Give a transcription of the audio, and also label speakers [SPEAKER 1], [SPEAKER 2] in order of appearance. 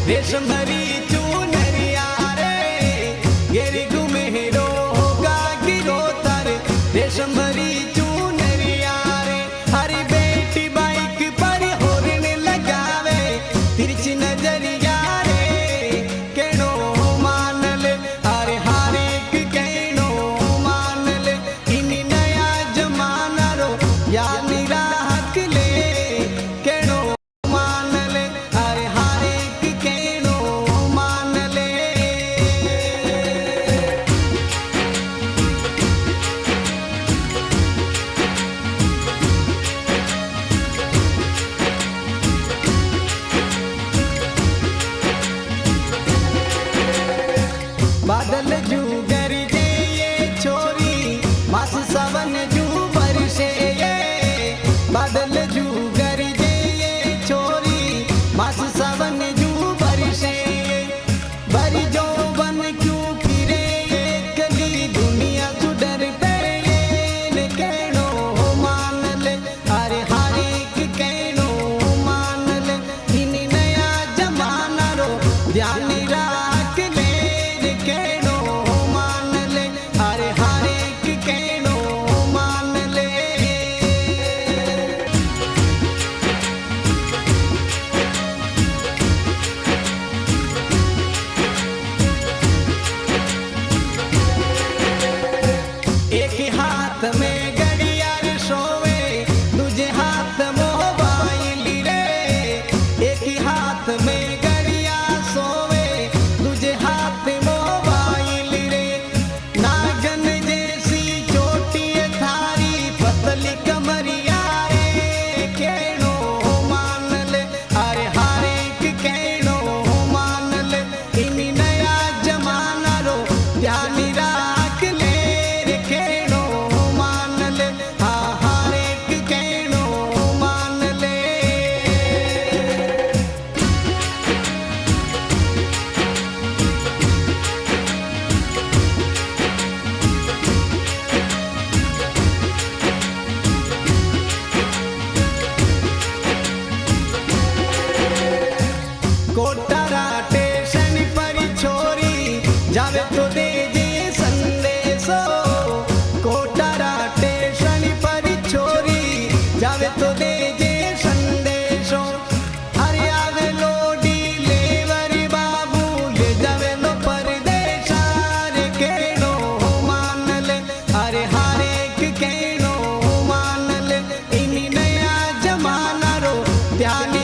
[SPEAKER 1] रेशम भरी चुनरिया रे गेरी घूमे रो होगा गिरो तारे रेशम भरी चुनरिया रे हरी बेटी बाइक पर हॉर्न लगावे तिरछी नजरिया रे केनो मान ले अरे हर एक केनो मान ले इन नया जमाना रो या निराहक ले केनो मान ले अरे हर एक केनो मान ले बादल जू गरजे ये छोरी मास सावन जू बरसे ये बादल जू गरजे ये छोरी मास सावन जू बरसे ये बरी जो बन क्यों फिरे ये कली दुनिया सुडर पे ये कहनो मान ले अरे हर एक कहनो मान ले इन नया जमाना रो ध्यान राख ले कहनो मान ले अरे हर एक कहनो मान ले एक हाथ में घड़ियाल सोवे दूजे हाथ मोबाइल रे एक हाथ में घड़ियाल सोवे दूजे हाथ मोबाइल रे नागन जैसी चोटी थारी पतली कमरिया रे कहनो मान ले अरे हर एक कहनो मान ले इन नया जमाना रो ध्यान राख ले रे कहनो मान ले हाँ हर एक कहनो मान ले कोटारा स्टेशन पर छोरी जावे तो दे जे संदेशो कोटारा स्टेशन पर छोरी जावे तो दे जे संदेशो अरे आवे लोडी लेवर बाबू ले जावे लो परदेशा रे कहनो मान ले अरे हर एक कहनो मान ले इन नया जमाना रो ध्यान